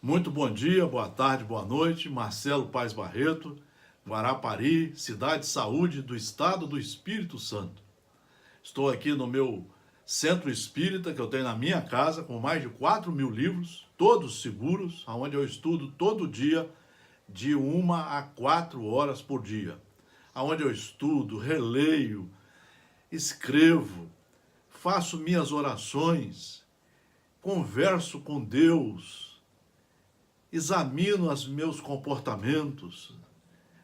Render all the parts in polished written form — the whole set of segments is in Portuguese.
Muito bom dia, boa tarde, boa noite. Marcelo Paes Barreto, Guarapari, Cidade de Saúde do Estado do Espírito Santo. Estou aqui no meu centro espírita que eu tenho na minha casa, com mais de 4.000 livros, todos seguros, onde eu estudo todo dia, de 1 a 4 horas por dia. Onde eu estudo, releio, escrevo, faço minhas orações, converso com Deus, examino os meus comportamentos.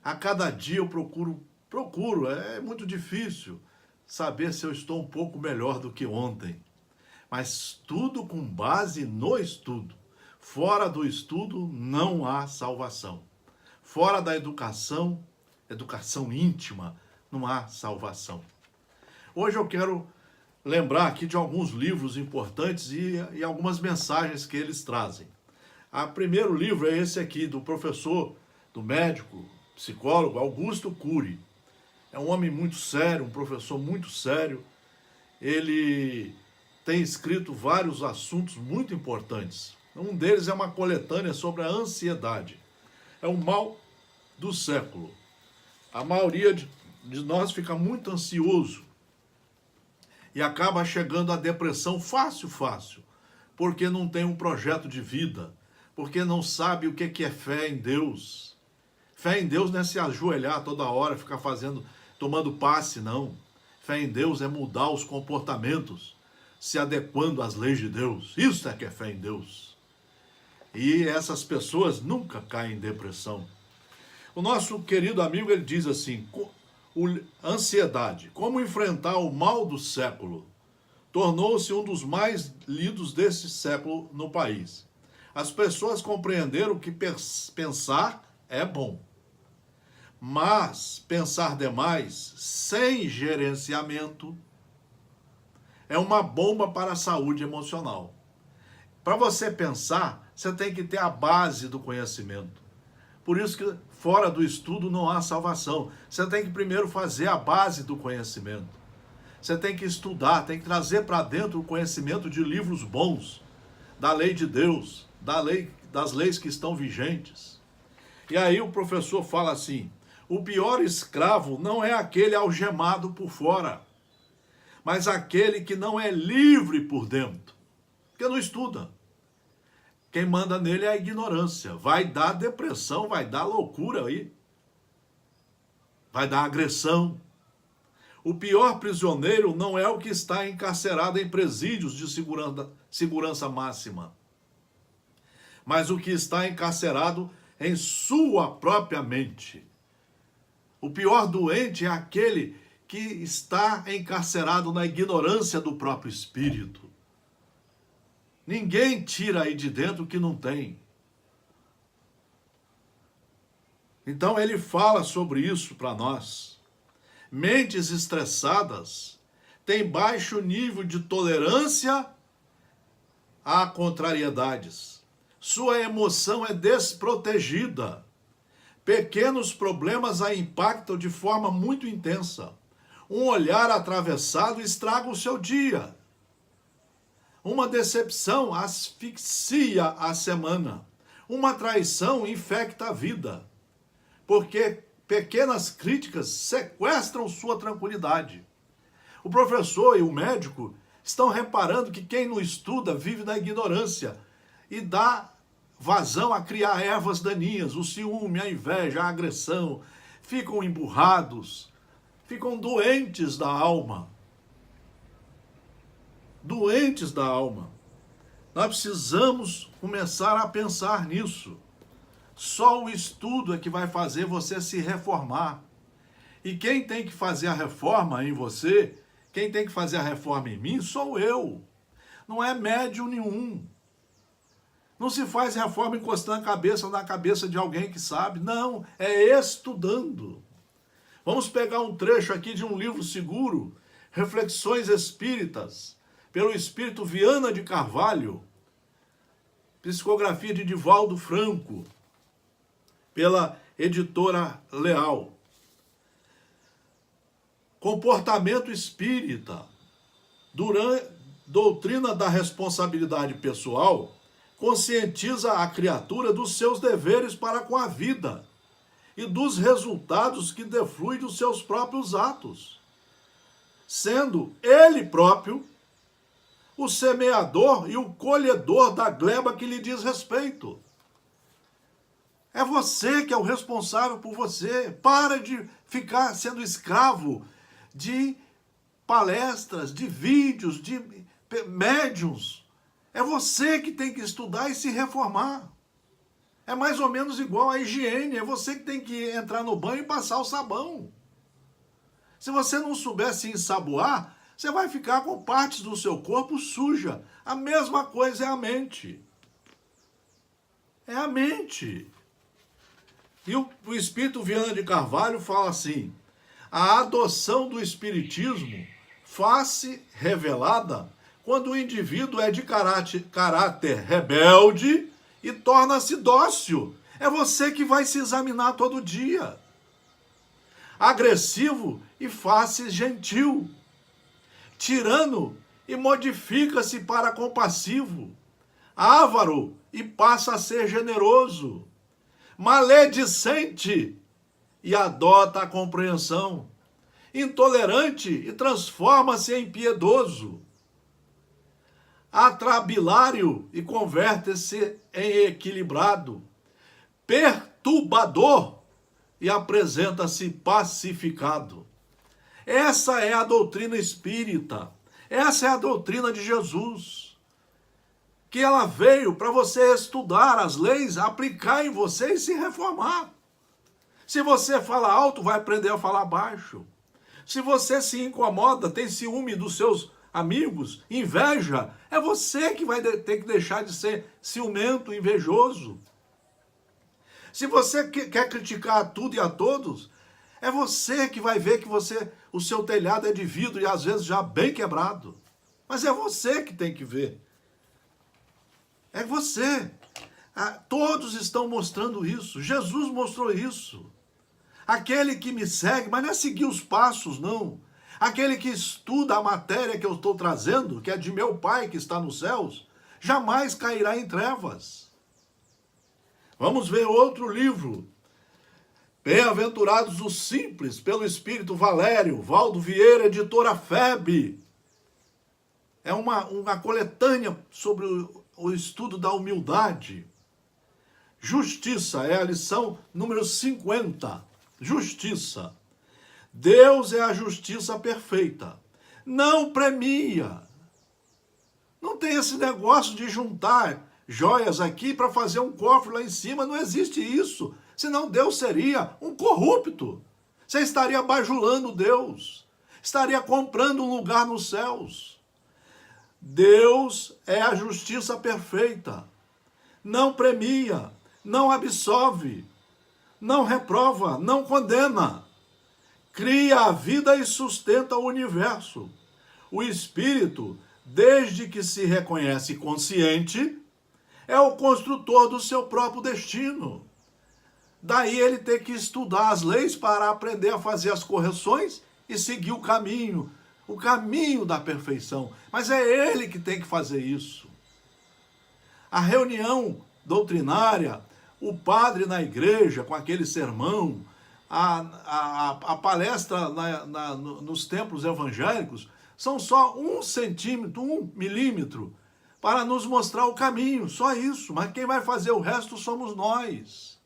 A cada dia eu procuro, é muito difícil saber se eu estou um pouco melhor do que ontem. Mas tudo com base no estudo. Fora do estudo não há salvação. Fora da educação íntima, não há salvação. Hoje eu quero lembrar aqui de alguns livros importantes e algumas mensagens que eles trazem. O primeiro livro é esse aqui, do professor, do médico, psicólogo Augusto Cury. É um homem muito sério, um professor muito sério. Ele tem escrito vários assuntos muito importantes. Um deles é uma coletânea sobre a ansiedade. É o mal do século. A maioria de nós fica muito ansioso e acaba chegando à depressão fácil, porque não tem um projeto de vida, porque não sabe o que é fé em Deus. Fé em Deus não é se ajoelhar toda hora, ficar tomando passe, não. Fé em Deus é mudar os comportamentos, se adequando às leis de Deus. Isso é que é fé em Deus. E essas pessoas nunca caem em depressão. O nosso querido amigo, ele diz assim, ansiedade, como enfrentar o mal do século, tornou-se um dos mais lidos desse século no país. As pessoas compreenderam que pensar é bom, mas pensar demais, sem gerenciamento, é uma bomba para a saúde emocional. Para você pensar, você tem que ter a base do conhecimento. Por isso que fora do estudo não há salvação. Você tem que primeiro fazer a base do conhecimento. Você tem que estudar, tem que trazer para dentro o conhecimento de livros bons, da lei de Deus, das leis que estão vigentes. E aí o professor fala assim, o pior escravo não é aquele algemado por fora, mas aquele que não é livre por dentro, porque não estuda. Quem manda nele é a ignorância. Vai dar depressão, vai dar loucura aí. Vai dar agressão. O pior prisioneiro não é o que está encarcerado em presídios de segurança máxima, mas o que está encarcerado em sua própria mente. O pior doente é aquele que está encarcerado na ignorância do próprio espírito. Ninguém tira aí de dentro o que não tem. Então ele fala sobre isso para nós. Mentes estressadas têm baixo nível de tolerância a contrariedades. Sua emoção é desprotegida. Pequenos problemas a impactam de forma muito intensa. Um olhar atravessado estraga o seu dia. Uma decepção asfixia a semana. Uma traição infecta a vida. Porque pequenas críticas sequestram sua tranquilidade. O professor e o médico estão reparando que quem não estuda vive na ignorância e dá vazão a criar ervas daninhas, o ciúme, a inveja, a agressão. Ficam emburrados, ficam doentes da alma. Doentes da alma. Nós precisamos começar a pensar nisso. Só o estudo é que vai fazer você se reformar. E quem tem que fazer a reforma em você, quem tem que fazer a reforma em mim, sou eu. Não é médium nenhum. Não se faz reforma encostando a cabeça na cabeça de alguém que sabe. Não, é estudando. Vamos pegar um trecho aqui de um livro seguro, Reflexões Espíritas, pelo Espírito Viana de Carvalho, psicografia de Divaldo Franco, pela editora Leal. Comportamento espírita. Doutrina da responsabilidade pessoal conscientiza a criatura dos seus deveres para com a vida e dos resultados que defluem dos seus próprios atos, sendo ele próprio o semeador e o colhedor da gleba que lhe diz respeito. É você que é o responsável por você. Para de ficar sendo escravo de palestras, de vídeos, de médiuns. É você que tem que estudar e se reformar. É mais ou menos igual a higiene. É você que tem que entrar no banho e passar o sabão. Se você não souber se ensaboar, você vai ficar com partes do seu corpo suja. A mesma coisa é a mente. É a mente. E o Espírito Viana de Carvalho fala assim: a adoção do espiritismo faz-se revelada quando o indivíduo é de caráter rebelde e torna-se dócil. É você que vai se examinar todo dia. Agressivo e faz-se gentil. Tirano e modifica-se para compassivo. Avaro e passa a ser generoso. Maledicente e adota a compreensão. Intolerante e transforma-se em piedoso. Atrabilário e converte-se em equilibrado. Perturbador e apresenta-se pacificado. Essa é a doutrina espírita. Essa é a doutrina de Jesus. Que ela veio para você estudar as leis, aplicar em você e se reformar. Se você fala alto, vai aprender a falar baixo. Se você se incomoda, tem ciúme dos seus amigos, inveja, é você que vai ter que deixar de ser ciumento, invejoso. Se você quer criticar tudo e a todos, é você que vai ver que o seu telhado é de vidro e às vezes já bem quebrado. Mas é você que tem que ver. É você. Todos estão mostrando isso. Jesus mostrou isso. Aquele que me segue, mas não é seguir os passos, não. Aquele que estuda a matéria que eu estou trazendo, que é de meu Pai que está nos céus, jamais cairá em trevas. Vamos ver outro livro. Bem-aventurados os simples, pelo Espírito Valério, Valdo Vieira, editora FEB. É uma coletânea sobre o estudo da humildade. Justiça é a lição número 50. Justiça. Deus é a justiça perfeita. Não premia. Não tem esse negócio de juntar joias aqui para fazer um cofre lá em cima. Não existe isso. Senão Deus seria um corrupto. Você estaria bajulando Deus. Estaria comprando um lugar nos céus. Deus é a justiça perfeita. Não premia, não absolve, não reprova, não condena. Cria a vida e sustenta o universo. O espírito, desde que se reconhece consciente, é o construtor do seu próprio destino. Daí ele tem que estudar as leis para aprender a fazer as correções e seguir o caminho da perfeição. Mas é ele que tem que fazer isso. A reunião doutrinária, o padre na igreja com aquele sermão, a palestra nos templos evangélicos, são só 1 centímetro, 1 milímetro, para nos mostrar o caminho, só isso. Mas quem vai fazer o resto somos nós.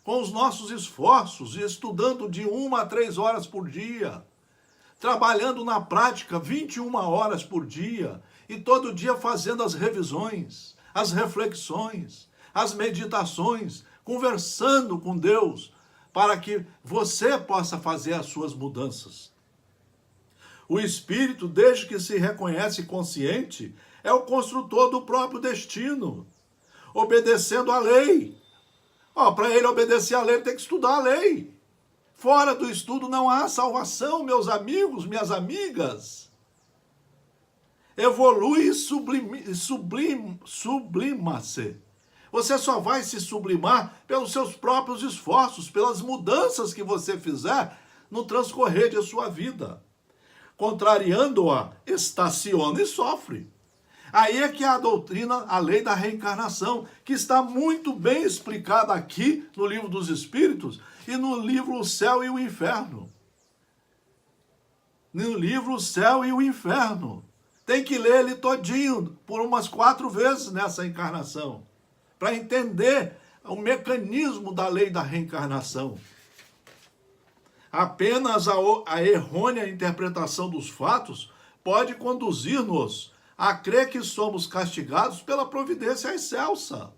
Com os nossos esforços, estudando de 1 a 3 horas por dia, trabalhando na prática 21 horas por dia, e todo dia fazendo as revisões, as reflexões, as meditações, conversando com Deus, para que você possa fazer as suas mudanças. O espírito, desde que se reconhece consciente, é o construtor do próprio destino, obedecendo à lei. Para ele obedecer à lei, ele tem que estudar a lei. Fora do estudo não há salvação, meus amigos, minhas amigas. Evolui e sublima-se. Você só vai se sublimar pelos seus próprios esforços, pelas mudanças que você fizer no transcorrer de sua vida. Contrariando-a, estaciona e sofre. Aí é que é a doutrina, a lei da reencarnação, que está muito bem explicada aqui no Livro dos Espíritos e no livro O Céu e o Inferno. No livro O Céu e o Inferno. Tem que ler ele todinho, por umas 4 vezes nessa encarnação, para entender o mecanismo da lei da reencarnação. Apenas a errônea interpretação dos fatos pode conduzir-nos a crer que somos castigados pela providência excelsa.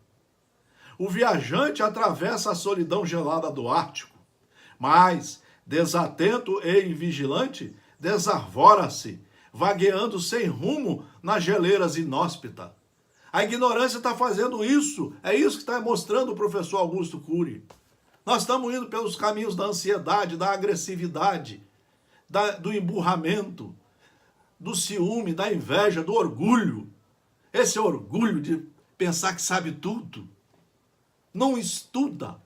O viajante atravessa a solidão gelada do Ártico, mas, desatento e invigilante, desarvora-se, vagueando sem rumo nas geleiras inóspitas. A ignorância está fazendo isso, é isso que está mostrando o professor Augusto Cury. Nós estamos indo pelos caminhos da ansiedade, da agressividade, do emburramento, do ciúme, da inveja, do orgulho. Esse orgulho de pensar que sabe tudo. Não estuda.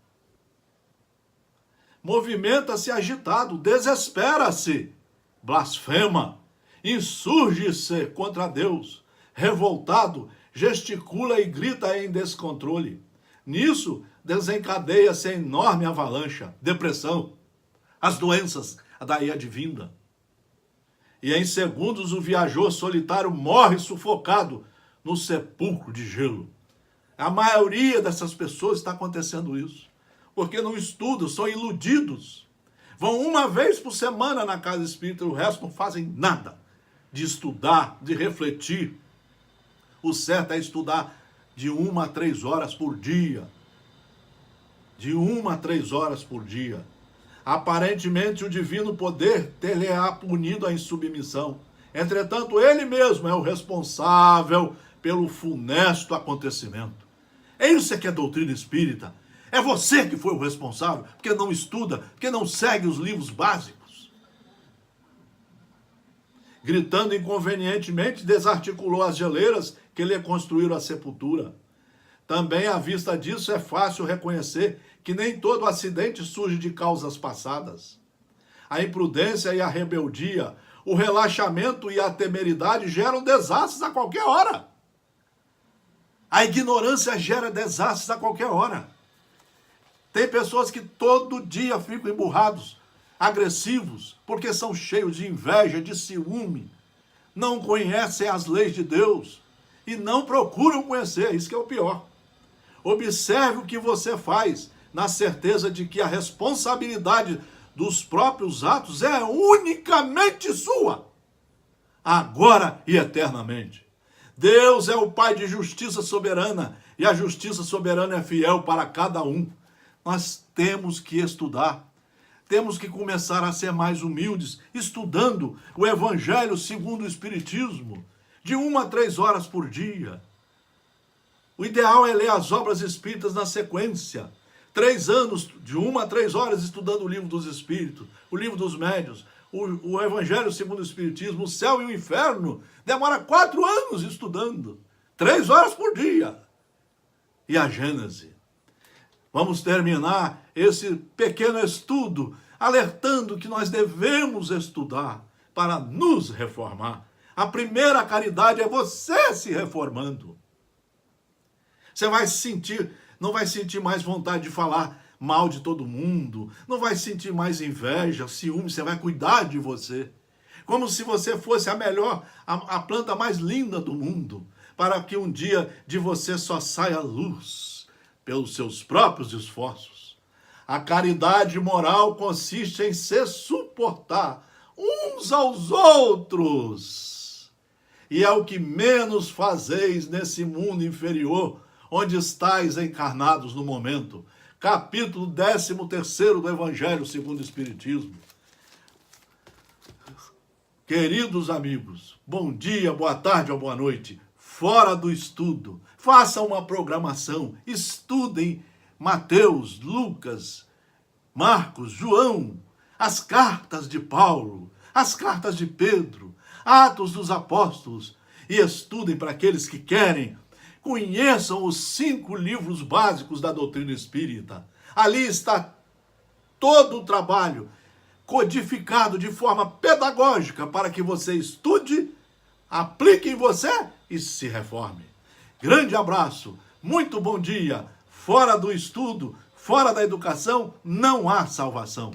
Movimenta-se agitado, desespera-se, blasfema, insurge-se contra Deus, revoltado, gesticula e grita em descontrole. Nisso, desencadeia-se enorme avalanche, depressão, as doenças daí advinda. E em segundos o viajor solitário morre sufocado no sepulcro de gelo. A maioria dessas pessoas está acontecendo isso, porque não estudam, são iludidos. Vão uma vez por semana na casa espírita, o resto não fazem nada de estudar, de refletir. O certo é estudar de 1 a 3 horas por dia. De 1 a 3 horas por dia. Aparentemente o divino poder ter-lhe-á punido a insubmissão. Entretanto, ele mesmo é o responsável pelo funesto acontecimento. É isso que é doutrina espírita. É você que foi o responsável, porque não estuda, porque não segue os livros básicos. Gritando inconvenientemente, desarticulou as geleiras que lhe construíram a sepultura. Também, à vista disso, é fácil reconhecer que nem todo acidente surge de causas passadas. A imprudência e a rebeldia, o relaxamento e a temeridade geram desastres a qualquer hora. A ignorância gera desastres a qualquer hora. Tem pessoas que todo dia ficam emburrados, agressivos, porque são cheios de inveja, de ciúme, não conhecem as leis de Deus e não procuram conhecer, isso que é o pior. Observe o que você faz, na certeza de que a responsabilidade dos próprios atos é unicamente sua, agora e eternamente. Deus é o Pai de justiça soberana, e a justiça soberana é fiel para cada um. Nós temos que estudar, temos que começar a ser mais humildes, estudando o Evangelho segundo o Espiritismo, de 1 a 3 horas por dia. O ideal é ler as obras espíritas na sequência. 3 anos, de 1 a 3 horas, estudando o Livro dos Espíritos, o Livro dos Médiuns, o Evangelho segundo o Espiritismo, o Céu e o Inferno. Demora 4 anos estudando. 3 horas por dia. E a Gênese. Vamos terminar esse pequeno estudo alertando que nós devemos estudar para nos reformar. A primeira caridade é você se reformando. Você vai sentir, não vai sentir mais vontade de falar mal de todo mundo, não vai sentir mais inveja, ciúme, você vai cuidar de você. Como se você fosse a melhor, a planta mais linda do mundo, para que um dia de você só saia luz pelos seus próprios esforços. A caridade moral consiste em se suportar uns aos outros. E é o que menos fazeis nesse mundo inferior, onde estáis encarnados no momento. Capítulo 13º do Evangelho segundo o Espiritismo. Queridos amigos, bom dia, boa tarde ou boa noite. Fora do estudo, façam uma programação, estudem Mateus, Lucas, Marcos, João, as cartas de Paulo, as cartas de Pedro, Atos dos Apóstolos, e estudem para aqueles que querem. Conheçam os 5 livros básicos da doutrina espírita. Ali está todo o trabalho codificado de forma pedagógica para que você estude, aplique em você e se reforme. Grande abraço, muito bom dia. Fora do estudo, fora da educação, não há salvação.